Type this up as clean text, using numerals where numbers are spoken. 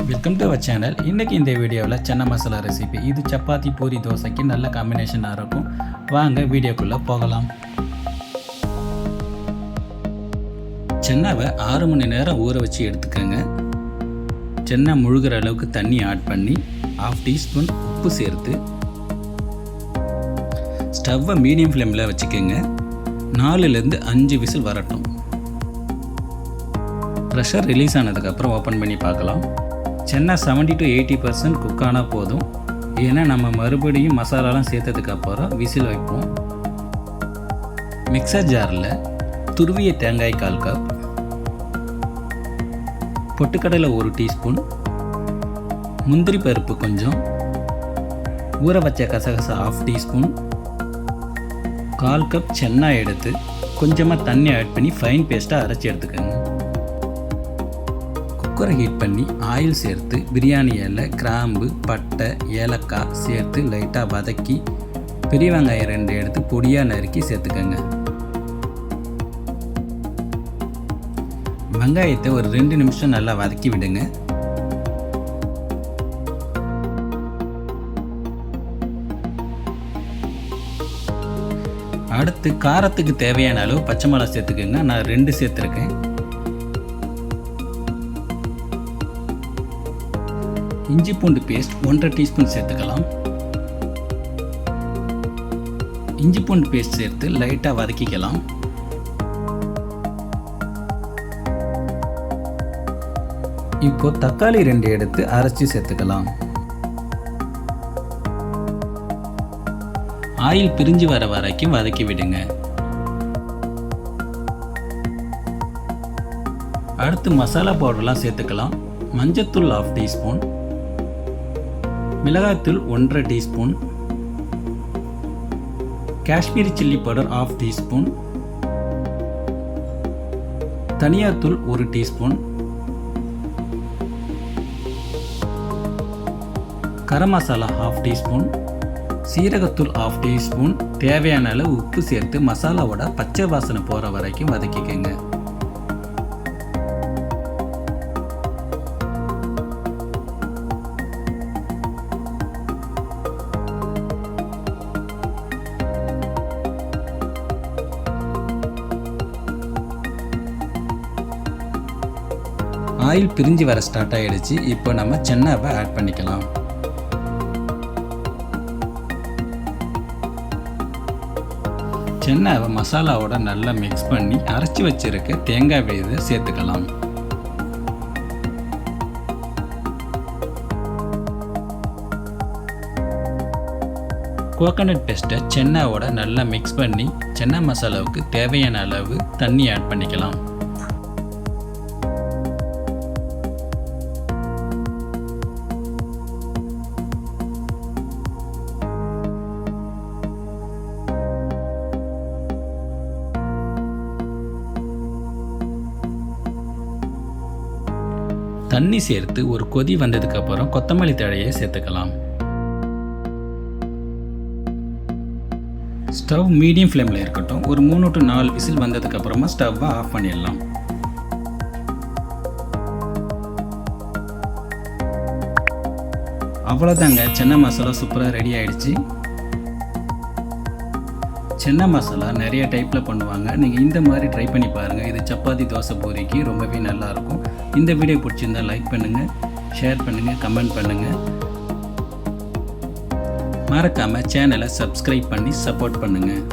Welcome to our channel. இன்றைக்கி இந்த வீடியோவில் சன்னா மசாலா ரெசிபி. இது சப்பாத்தி பூரி தோசைக்கு நல்ல காம்பினேஷனாக இருக்கும். வாங்க வீடியோக்குள்ளே போகலாம். சென்னாவை 6 மணி நேரம் ஊற வச்சு எடுத்துக்கோங்க. சென்னா முழுகிற அளவுக்கு தண்ணி ஆட் பண்ணி 1/2 டீஸ்பூன் உப்பு சேர்த்து ஸ்டவ்வை மீடியம் ஃப்ளேமில் வச்சுக்கோங்க. 4லேருந்து 5 விசில் வரட்டும். ப்ரெஷர் ரிலீஸ் ஆனதுக்கப்புறம் ஓப்பன் பண்ணி பார்க்கலாம். சென்னா 70 to 80% குக் ஆனால் போதும். ஏன்னா நம்ம மறுபடியும் மசாலாலாம் சேர்த்ததுக்கப்புறம் விசில் வைப்போம். மிக்சர் ஜாரில் துருவிய தேங்காய் 1/4 கப், பொட்டுக்கடலை 1 டீஸ்பூன், முந்திரி பருப்பு கொஞ்சம், ஊற வச்ச கசகசா 1/2 டீஸ்பூன், 1/4 கப் சென்னா எடுத்து கொஞ்சமாக தண்ணி ஆட் பண்ணி ஃபைன் பேஸ்ட்டாக அரைச்சி எடுத்துக்கோங்க. குக்கரை ஹீட் பண்ணி ஆயில் சேர்த்து பிரியாணி இலை, கிராம்பு, பட்டை, ஏலக்காய் சேர்த்து லைட்டாக வதக்கி பெரிய வெங்காயம் 2 எடுத்து பொடியாக நறுக்கி சேர்த்துக்கோங்க. வெங்காயத்தை ஒரு 2 நிமிஷம் நல்லா வதக்கி விடுங்க. அடுத்து காரத்துக்கு தேவையான அளவு பச்சை மிளகாய் சேர்த்துக்கோங்க. நான் 2 சேர்த்துருக்கேன். இஞ்சி பூண்டு பேஸ்ட் 1/2 டீஸ்பூன் சேர்த்துக்கலாம். இஞ்சி பூண்டு பேஸ்ட் சேர்த்து லைட்டாக வதக்கிக்கலாம். இப்போ தக்காளி 2 எடுத்து அரைச்சி சேர்த்துக்கலாம். ஆயில் பிரிஞ்சு வர வரைக்கும் வதக்கி விடுங்க. அடுத்து மசாலா பவுடர்லாம் சேர்த்துக்கலாம். மஞ்சத்தூள் 1/2 டீஸ்பூன், மிளகாய்த்தூள் 1/2 teaspoon, Kashmiri chilli powder 1/2 teaspoon, தனியாத்தூள் 1 டீஸ்பூன், கரம் மசாலா 1/2 டீஸ்பூன், சீரகத்தூள் 1/2 டீஸ்பூன். தேவையான அளவு உப்பு சேர்த்து மசாலாவோட பச்சை வாசனை போகிற வரைக்கும் வதக்கிக்கங்க. ஆயில் பிரிஞ்சு வர ஸ்டார்ட் ஆகிடுச்சு. இப்போ நம்ம சென்னாவை ஆட் பண்ணிக்கலாம். சென்னாவை மசாலாவோட நல்லா மிக்ஸ் பண்ணி அரைச்சி வச்சிருக்க தேங்காய் விழுதை சேர்த்துக்கலாம். கோகனட் பேஸ்ட்டை சென்னாவோட நல்லா மிக்ஸ் பண்ணி சென்னா மசாலாவுக்கு தேவையான அளவு தண்ணி ஆட் பண்ணிக்கலாம். தண்ணி சேர்த்து ஒரு கொதி வந்ததுக்கு அப்புறம் கொத்தமல்லி தழையை சேர்த்துக்கலாம். ஸ்டவ் மீடியம் ஃப்ளேமில் இருக்கட்டும். ஒரு 3 to 4 விசில் வந்ததுக்கு அப்புறமா ஸ்டவ்வை ஆஃப் பண்ணிடலாம். அவ்வளோதாங்க, சென்னா மசாலா சூப்பராக ரெடி ஆகிடுச்சு. சென்னா மசாலா நிறைய டைப்பில் பண்ணுவாங்க. நீங்கள் இந்த மாதிரி ட்ரை பண்ணி பாருங்கள். இது சப்பாத்தி, தோசை, பூரிக்கு ரொம்பவே நல்லாயிருக்கும். இந்த வீடியோ பிடிச்சிருந்தால் லைக் பண்ணுங்கள், ஷேர் பண்ணுங்கள், கமெண்ட் பண்ணுங்கள். மறக்காமல் சேனலை சப்ஸ்கிரைப் பண்ணி சப்போர்ட் பண்ணுங்கள்.